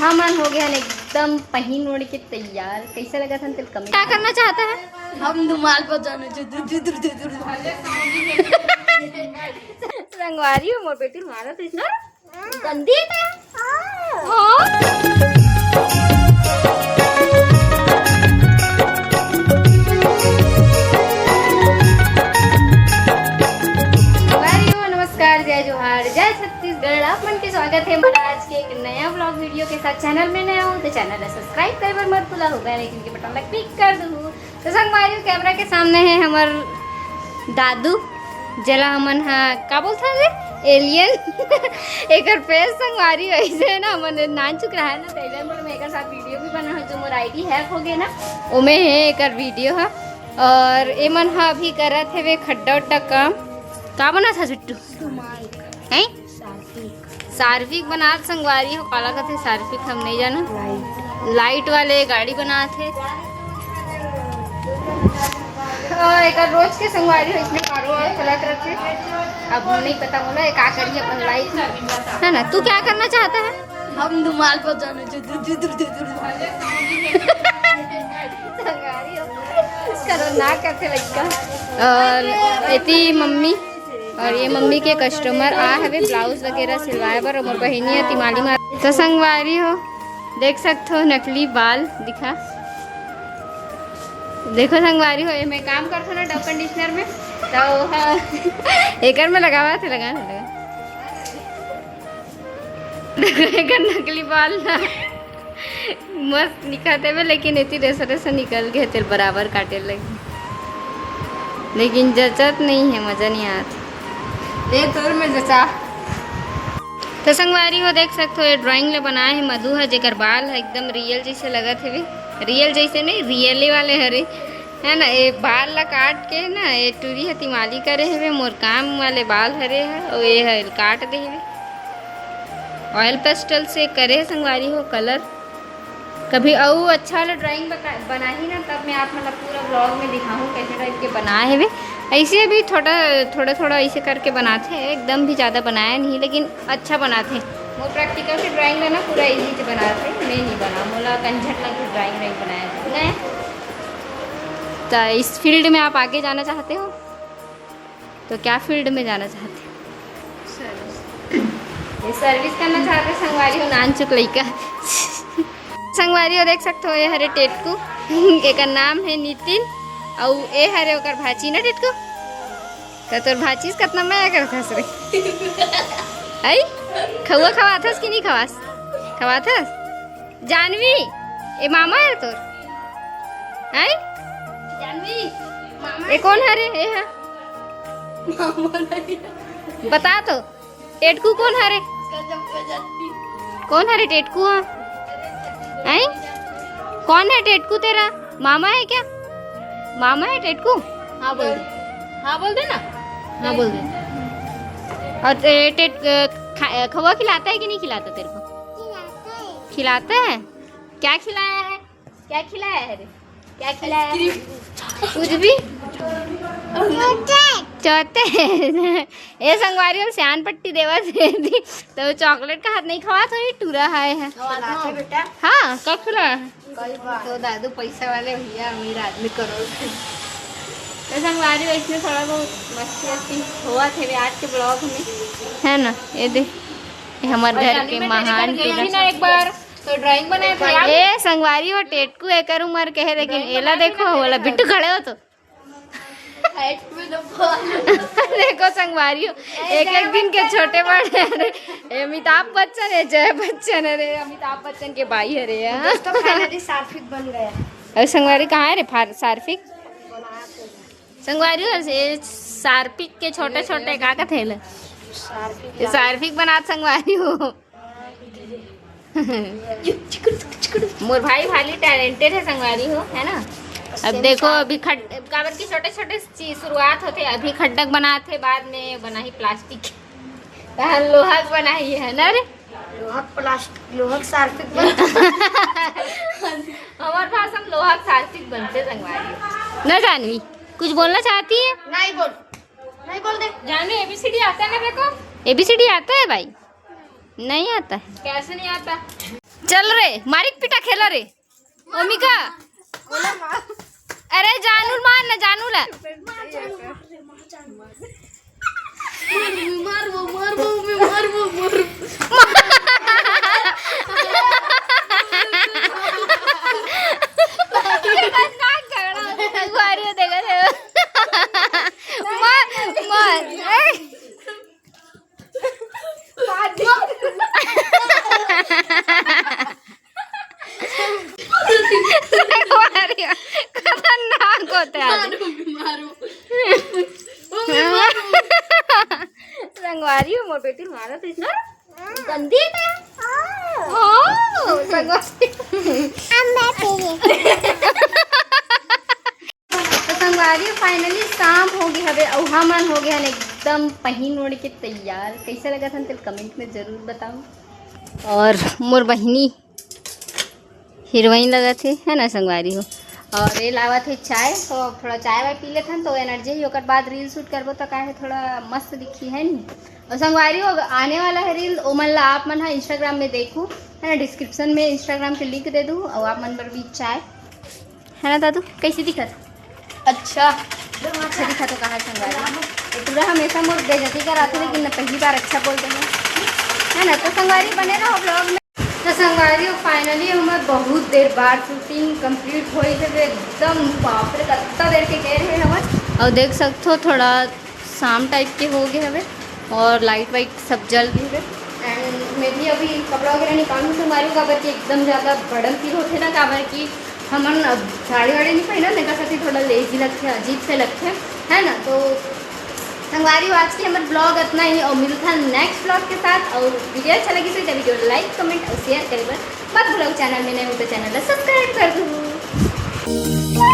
हमन हो गया एकदम पहन ओढ़ के तैयार। कैसा लगा था तेल कमेंट। क्या करना चाहता है? हम धुमाल बजाने रंगवारी हो मोर बेटी मारा तो इसना गंदी है हाँ। नमस्कार, जय जोहार, जय छत्तीसगढ़। आप मन के स्वागत है हमारा आज के एक नया व्लॉग वीडियो के साथ। चैनल में नया हो तो चैनल है सब्सक्राइब करे पर मत भूला, होगा लेकिन के बटन ला क्लिक कर दो। तो संगवारी कैमरा के सामने है हमार दादू जला हमन हा का बोलता है एलियन एक फेस संगवारी ऐसे है ना हमन नान चुक रहा है ना पहले में एक साथ वीडियो भी बना है जो मोर आईडी हैक हो गए ना ओमे है एक वीडियो है। और एमन हा अभी करत है वे खड्डा उड्डा काम का बना था जुट्टू है सार्विक बना संगवारी हो काला का थे सार्विक हम नहीं जाना लाइट वाले गाड़ी बना थे और एक रोज के संगवारी हो इसमें कारो चला करते अब नहीं पता बोला एक आ करिए अपन लाइट है ना। तू क्या करना चाहता है? हम धुमाल बजाने ना करते लड़का। और इतनी मम्मी और ये मम्मी के कस्टमर आ हवे ब्लाउज वगैरह सिलवाए बर और बहनी है तिमाली मार तो संगवारी हो देख सकते हो नकली बाल दिखा देखो संगवारी हो ये मैं काम करता ना डब कंडीशनर में तो एक में लगावा थे लगा नकली बाल ना मस्त निकाते हुए लेकिन इतनी रेसा निकल गए तेरे बराबर काटे लगे लेकिन जचत नहीं है मजा नहीं आता ये तोर में जचा। तो संगवारी हो देख सकते हो ये ड्राइंग ले बनाए है मधु है जेकर बाल है एकदम रियल जैसे लगत है रियल जैसे नहीं रियली वाले हरे है ना। ये बाल ला काट के ना ये टूरी है तिमाली करे है मोर काम वाले बाल हरे है और ये है काट दे है ऑयल पेस्टल से करे है संगवारी हो कलर। कभी और अच्छा वाला ड्राइंग बना ही ना तब मैं आप मतलब पूरा ब्लॉग में दिखाऊँ कैसे टाइप के बनाए है वे। ऐसे भी थोड़ा ऐसे करके बनाते हैं एकदम भी ज़्यादा बनाया नहीं लेकिन अच्छा बनाते हैं। वो प्रैक्टिकल से ड्राइंग लेना पूरा इजी से बनाते मैं नहीं बना मोला कंझट लग ड्राइंग नहीं बनाया नहीं। तो इस फील्ड में आप आगे जाना चाहते हो तो क्या फील्ड में जाना चाहते हो? ये सर्विस करना चाहते संगवारी हो नान चुक लइका संगवारी हो देख सकते हो ये हरे टेटकू एक नाम है नितिन और ये हरे ओकर भाची ना टेटकू तो तोर भाची कितना माया करथस रे आई खवा खवाथस कि नहीं खवाथस जानवी ए मामा है तोर आई जानवी मामा ए कौन हरे ए है मामा बता तो टेटकू कौन हरे कौन हरे टेटकू है कौन है टेटकू तेरा मामा है क्या मामा है टेटकू? हाँ बोल दे ना हाँ बोल दे। और खवा खिलाता है कि नहीं खिलाता तेरे को? खिलाता है। क्या खिलाया है क्या खिलाया है क्या खिलाया है? कुछ भी चौथे ये संगवारी और सियान पट्टी देवा थी तो चॉकलेट का हाथ नहीं खवा थोड़ी टूरा है बेटा। हाँ कब खिलाया है? तो दादू पैसा वाले भैया अमीर आदमी करोड़ तो संगवारी वैसे थोड़ा बहुत मस्ती हुआ थे आज के ब्लॉग में है ना। ये दे हमारे घर के महान एक बार तो ड्राइंग बनाए ए संगवारी और टेटकू एक उम्र के है लेकिन एला देखो बोला बिट्टू खड़े हो तो देखो संगवारी एक दिन के छोटे बड़े अरे अमिताभ बच्चन है जय बच्चन अरे अमिताभ बच्चन के भाई है रे सार्फिक बन गया। अरे संगवारी कहाँ है रे सार्फिक संगवारी सार्फिक के छोटे छोटे का थे सार्फिक बना संगवारी हो मोर भाई भाली टैलेंटेड है संगवारी हो है ना। अब देखो अभी काबर की छोटे छोटे शुरुआत होते अभी खड्डक बनाते बाद में बना ही प्लास्टिक लोहा बनाई है ना रे लोहा सार्फिक हमारे पास हम लोहा सार्फिक बनते संगवारी ना। जानवी कुछ बोलना चाहती है? नहीं बोल दे जानवी ABCD आता है ना देखो ABCD आता है भाई नहीं आता है कैसे नहीं आता चल रे मारिक पिटा खेला रे ओमिका अरे जानू मार ना जानू ला खतरनाक होते संगवारी हो मोर बेटी मारा तो इतना गंदी है संगवारी तो संगवारी फाइनली शाम हो गई हवे औहा मन हो गया एकदम पहिन ओढ़ के तैयार कैसे लगा था तेल कमेंट में जरूर बताओ और मोर बहिनी हीरोइन लगा थे है ना संगवारी हो और ये लावा थे चाय तो थोड़ा चाय वाय पी लेते तो एनर्जी ही ओकर बाद रील शूट करबो तो का है थोड़ा मस्त दिखी है नहीं और संगवारी हो आने वाला है रील ओ मन ला आप मन इंस्टाग्राम में देखूँ है ना डिस्क्रिप्शन में इंस्टाग्राम के लिंक दे दूँ और आप मन पर भी चाय है ना दादू कैसी दिखा अच्छा दिखा तो कहा संगवारी पूरा हमेशा मोर बेइज्जती कराते लेकिन न पहली बार अच्छा बोलते हैं है ना तो संगवारी बने रहो ब्लॉग में तो संगवारी फाइनली हमारे बहुत देर बाद शूटिंग कंप्लीट हो एकदम बाप रे कितना देर के गए रहे हमें और देख सकते हो थोड़ा शाम टाइप के हो गए हमें और लाइट वाइट सब जल भी है एंड मैं भी अभी कपड़ा वगैरह निकालूँ संगवारी काबर की एकदम ज़्यादा बड़न फील होते ना काबर की हमन साड़ी वाड़ी नहीं पहना ना साथी थोड़ा लेजी लगते अजीब से लगते है ना तो संगवारी आज की हमारे ब्लॉग इतना ही और मिलता है नेक्स्ट ब्लॉग के साथ और वीडियो अच्छा लगी तो वीडियो लाइक कमेंट और शेयर करें मत भूलो चैनल में नहीं हो तो चैनल सब्सक्राइब कर दो।